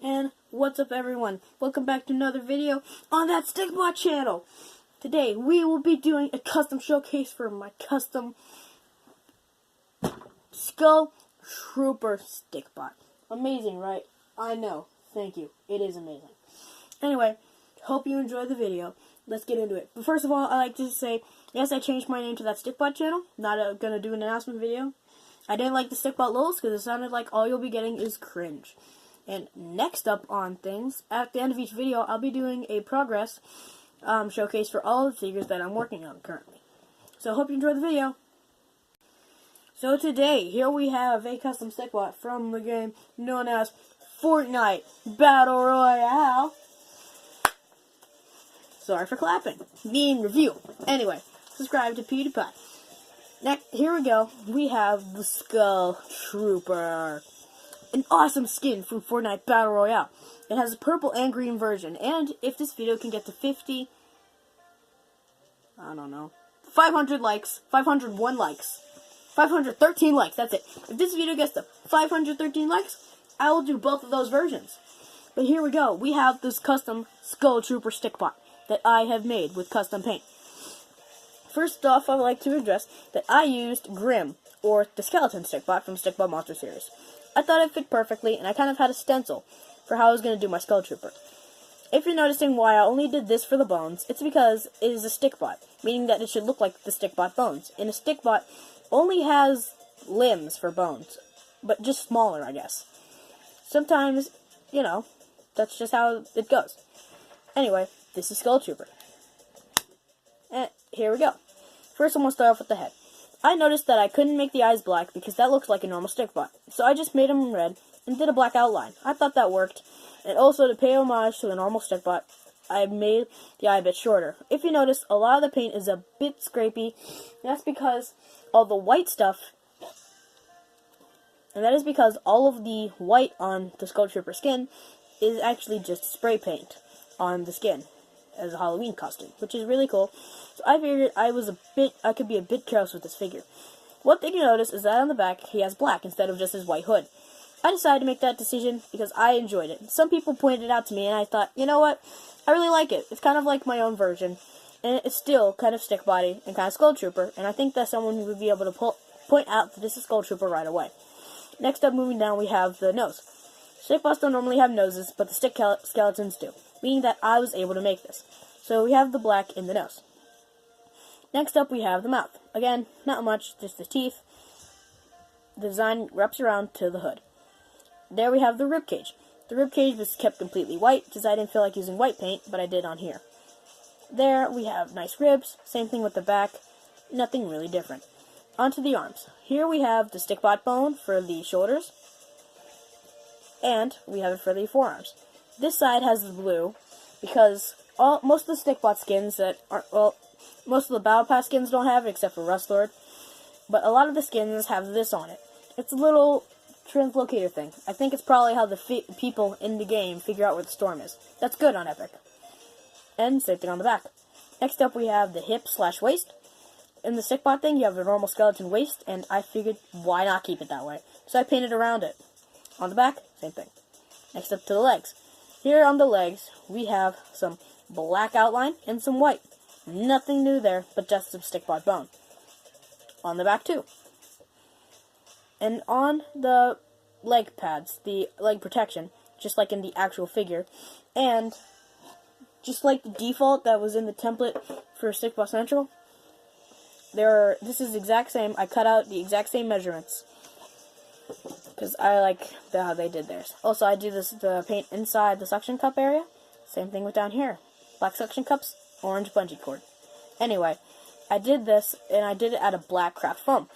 And what's up, everyone? Welcome back to another video on that Stikbot channel. Today we will be doing a custom showcase for my custom Skull Trooper Stikbot. Amazing, right? I know. Thank you. It is amazing. Anyway, hope you enjoyed the video. Let's get into it. But first of all, I like to say, yes, I changed my name to that Stikbot channel. Not gonna do an announcement video. I didn't like the Stikbot logos because it sounded like all you'll be getting is cringe. And next up on things, at the end of each video, I'll be doing a progress showcase for all the figures that I'm working on currently. So hope you enjoy the video. So today, here we have a custom Stikbot from the game known as Fortnite Battle Royale. Sorry for clapping. Being review. Anyway, subscribe to PewDiePie. Next, here we go. We have the Skull Trooper. An awesome skin from Fortnite Battle Royale. It has a purple and green version. And if this video can get to 500 likes, 501 likes, 513 likes, that's it. If this video gets to 513 likes, I will do both of those versions. But here we go. We have this custom Skull Trooper Stikbot that I have made with custom paint. First off, I would like to address that I used Grim, or the skeleton Stikbot from Stikbot Monster Series. I thought it fit perfectly, and I kind of had a stencil for how I was going to do my Skull Trooper. If you're noticing why I only did this for the bones, it's because it is a Stikbot, meaning that it should look like the Stikbot bones. And a Stikbot only has limbs for bones, but just smaller, I guess. Sometimes, you know, that's just how it goes. Anyway, this is Skull Trooper. And here we go. First, I'm going to start off with the head. I noticed that I couldn't make the eyes black because that looks like a normal Stikbot. So I just made them red and did a black outline. I thought that worked. And also, to pay homage to the normal Stikbot, I made the eye a bit shorter. If you notice, a lot of the paint is a bit scrapey. That's because all the white stuff, and that is because all of the white on the Skull Trooper skin is actually just spray paint on the skin as a Halloween costume, which is really cool. So I figured I could be a bit careless with this figure. One thing you notice is that on the back, he has black instead of just his white hood. I decided to make that decision because I enjoyed it. Some people pointed it out to me, and I thought, you know what? I really like it. It's kind of like my own version, and it's still kind of stick body and kind of Skull Trooper, and I think that someone would be able to point out that this is Skull Trooper right away. Next up, moving down, we have the nose. Stikbots don't normally have noses, but the stick skeletons do, meaning that I was able to make this. So we have the black in the nose. Next up, we have the mouth. Again, not much, just the teeth. The design wraps around to the hood. There we have the ribcage. The ribcage was kept completely white because I didn't feel like using white paint, but I did on here. There we have nice ribs. Same thing with the back. Nothing really different. Onto the arms. Here we have the Stikbot bone for the shoulders, and we have it for the forearms. This side has the blue because most of the Stikbot skins most of the Battle Pass skins don't have it except for Rustlord, but a lot of the skins have this on it. It's a little translocator thing. I think it's probably how the people in the game figure out where the storm is. That's good on Epic. And same thing on the back. Next up we have the hip/waist. In the Stikbot thing, you have a normal skeleton waist, and I figured, why not keep it that way? So I painted around it. On the back, same thing. Next up to the legs. Here on the legs, we have some black outline and some white. Nothing new there, but just some Stikbot bone. On the back too. And on the leg pads, the leg protection, just like in the actual figure, and just like the default that was in the template for Stikbot Central, this is the exact same. I cut out the exact same measurements because I like how they did theirs. Also, I do the paint inside the suction cup area. Same thing with down here. Black suction cups, orange bungee cord. Anyway, I did this, and I did it out of black craft foam.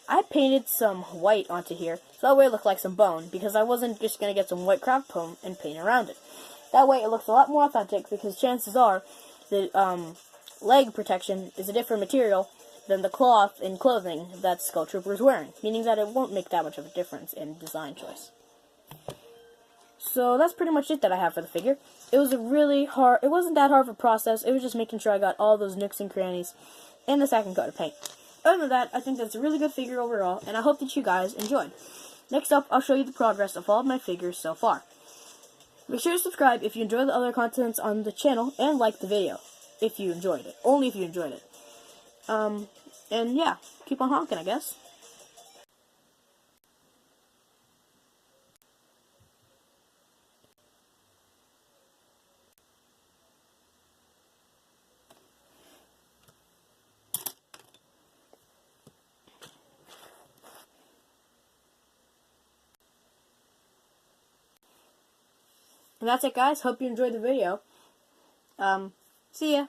I painted some white onto here, so that way it looked like some bone, because I wasn't just going to get some white craft foam and paint around it. That way it looks a lot more authentic, because chances are the leg protection is a different material than the cloth and clothing that Skull Trooper is wearing, meaning that it won't make that much of a difference in design choice. So that's pretty much it that I have for the figure. It wasn't that hard of a process. It was just making sure I got all those nooks and crannies and the second coat of paint. Other than that, I think that's a really good figure overall, and I hope that you guys enjoyed. Next up, I'll show you the progress of all of my figures so far. Make sure to subscribe if you enjoy the other contents on the channel, and like the video if you enjoyed it. Only if you enjoyed it. And yeah, keep on honking, I guess. And that's it, guys. Hope you enjoyed the video. See ya.